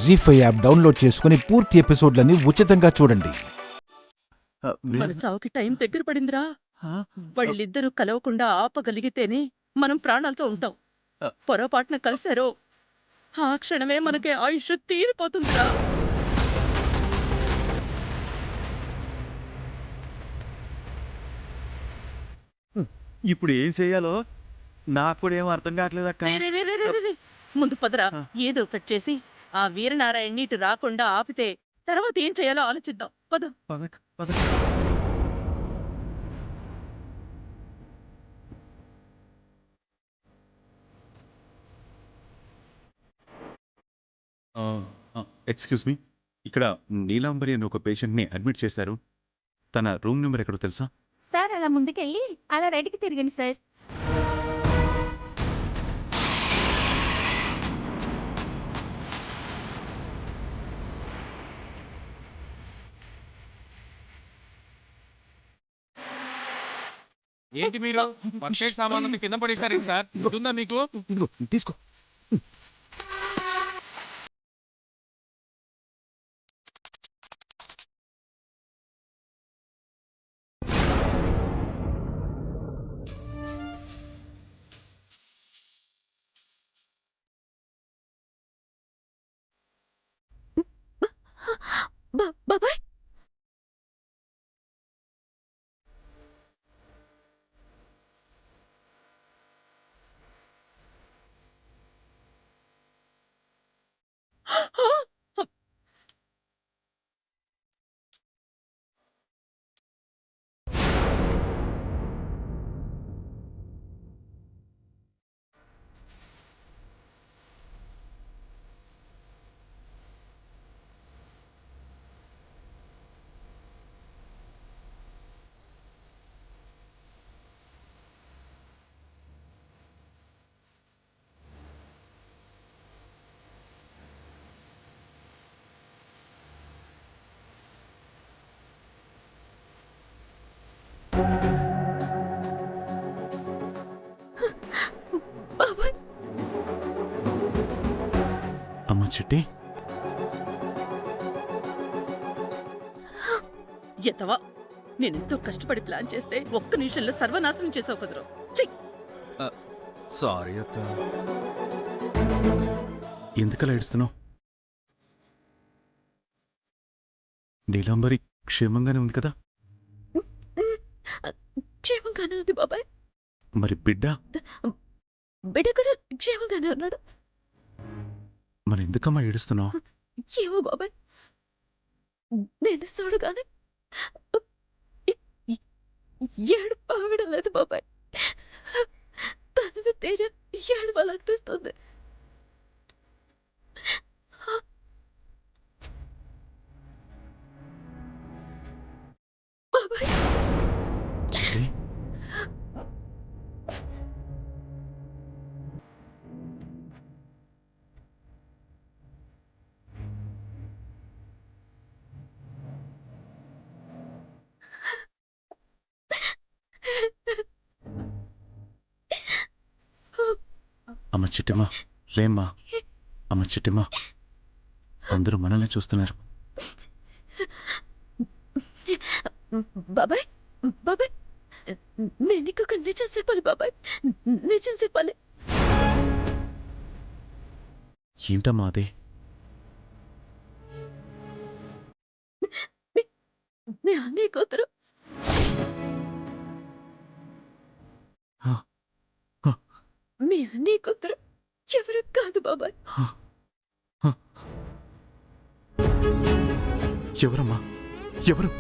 జీ5 app download చేసుకుని పూర్తి ఎపిసోడ్లని ఉచితంగా చూడండి. మన చావుకి టైం దగ్గర పడిందిరా. వాళ్ళిద్దరూ కలవకుండా ఆపగలిగితేనే మనం ప్రాణాలతో ఉంటాం. పొరపాటున కలిశారో ఆ క్షణమే మనకి ఆయుష్ తీరిపోతుందిరా. ఇప్పుడు ఏం చెయ్యాలో నాకు కూడా ఏం అర్థం కావట్లేదు అక్క. రే, రే, రే, రే, రే, రే. ముందు పదరా, ఏదో ఒకటి చేసి ఆ వీరనారాయణని ఇటు రాకుండా ఆపితే తర్వాత ఏం చేయాలో ఆలోచిద్దాం. పద. పదక పద. ఎక్స్క్యూజ్ మీ, ఇక్కడ నీలాంబరి అని ఒక పేషెంట్ని అడ్మిట్ చేశారు. తన రూమ్ నెంబర్ ఎక్కడో తెలుసా? సార్ అలా ముందుకెళ్ళి అలా రైట్కి తిరగండి సార్. ఏంటి మీరు వర్షేట్ సామాన్లు కింద పడేశారు సార్? ఉందా మీకు? ఇదిగో తీసుకో. బాబాయ్, బాబాయ్, అమ్మ చిట్టి, ఎతవా, నేనెంతో కష్టపడి ప్లాన్ చేస్తే ఒక్క నిమిషంలో సర్వనాశనం చేసావు కదరా. చెయ్. సారీ అక్క. ఎందుకలా ఏడుస్తున్నావు? నీలాంబరి క్షేమంగానే ఉంది కదా? క్షేమంగానే ఉంది బాబాయ్. మరి బిడ్డ బిడ్డ కూడా క్షేమంగానే ఉన్నాడు. మరి ఎందుకమ్మా ఏడుస్తున్నావు? ఏమో బాబాయ్, నేను చూడగానే ఏడు పాగడం లేదు బాబాయ్. తనవి తీర ఏడవాలనిపిస్తుంది. బాబాయ్, చిట్టి, అమ్మ చిట్టిమా, లేమ్మా. అమ్మ చిట్టిమా, అందరూ మనల్ని చూస్తున్నారు. బాబాయ్, బాబాయ్, నేను నీకు ఒక నిజం చెప్పాలి బాబాయ్. నిజం చెప్పాలి. ఏంటమ్మా అదే? మీ అన్నయ్య కూతురు హ, హ, మీ అన్నయ్య కూతురు ఎవరు కాదు బాబాయ్. హ, హ. ఎవరమ్మా? ఎవరు?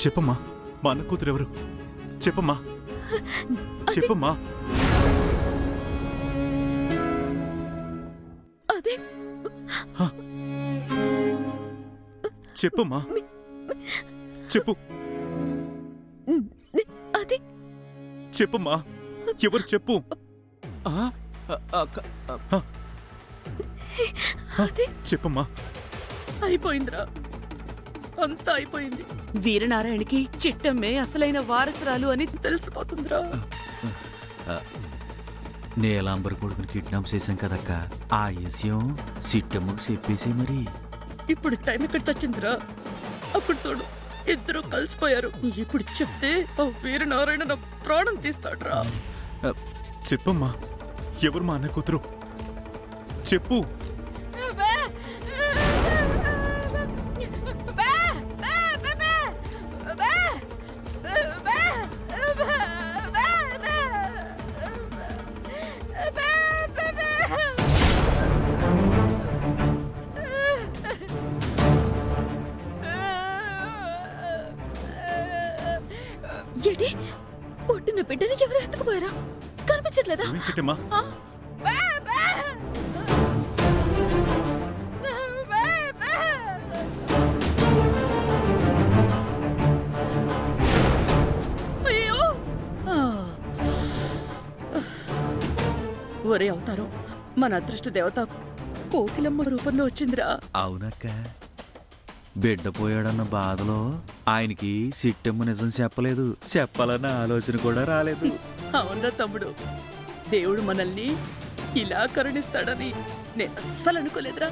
చెప్పమ్మా, మా అన్న కూతురు ఎవరు? చెప్పమ్మా, చెప్పమ్మా. అదే చెప్పమ్మా, చెప్పు. అదే చెప్పమ్మా, ఎవరు? చెప్పు. అదే చెప్పమ్మా. అయిపోయిందిరా, అంతా అయిపోయింది. వీరనారాయణకి చిట్టమ్మే అసలైన వారసురాలు అని తెలిసిపోతుందిరా. నీలాంబరి కొడుకుని కిడ్నాప్ చేశాం కదక్క, ఆ విషయం సిట్టమ్మకు చెప్పేసి మరి. ఇప్పుడు టైం ఎక్కడ చచ్చిందిరా? అప్పుడు చూడు, ఇద్దరు కలిసిపోయారు. ఇప్పుడు చెప్తే ఆ వీరనారాయణ నా ప్రాణం తీస్తాడ్రా. చెప్పమ్మా, ఎవరు మా అన్న కూతురు? చెప్పు. ఏంటి, పుట్టిన బిడ్డని ఎవరు ఎత్తుకుపోయారా? కనిపించట్లేదా? చిట్టమ్మా, అయ్యో! ఒరే అవతారం, మన అదృష్ట దేవత కోకిలమ్మ రూపంలో వచ్చిందిరా. అవునక్క, బిడ్డ పోయాడన్న బాధలో ఆయనకి సిట్టమ్మ నిజం చెప్పలేదు, చెప్పాలన్న ఆలోచన కూడా రాలేదు. అవునరా తమ్ముడు, దేవుడు మనల్ని ఇలా కరుణిస్తాడని నేను అస్సలు అనుకోలేదురా.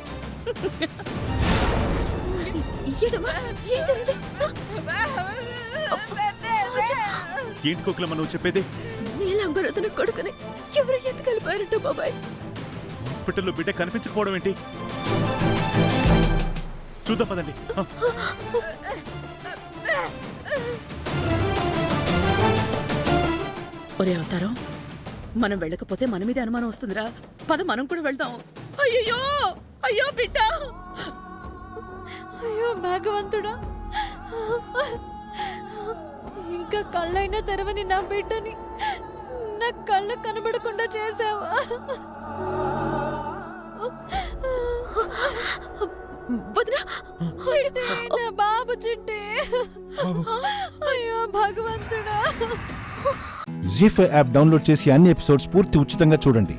ఏడమ్మా, ఏం జరిగింది? ఏంటి కోకిలమ్మ నువ్వు చెప్పేది? నీలాంబరతన కొడుకుని ఎవరు ఎత్తుకెళ్ళిపోయారంట బాబాయ్. హాస్పిటల్లో బిడ్డ కనిపించకపోవడం ఏంటి? చూద్దాం పదండి. ఒరే అవతారం, మనం వెళ్ళకపోతే మన మీద అనుమానం వస్తుందిరా. పద, మనం కూడా వెళ్దాం. అయ్యో అయ్యో బిడ్డ! అయ్యో భగవంతుడా, ఇంకా కళ్ళైనా తెరవని నా బిడ్డని నా కళ్ళ కనబడకుండా చేసావా? వదినా, చిట్టి, నా బాబు చిట్టి. అయ్యో భగవంతుడా. జీ5 యాప్ డౌన్లోడ్ చేసి అన్ని ఎపిసోడ్స్ పూర్తి ఉచితంగా చూడండి.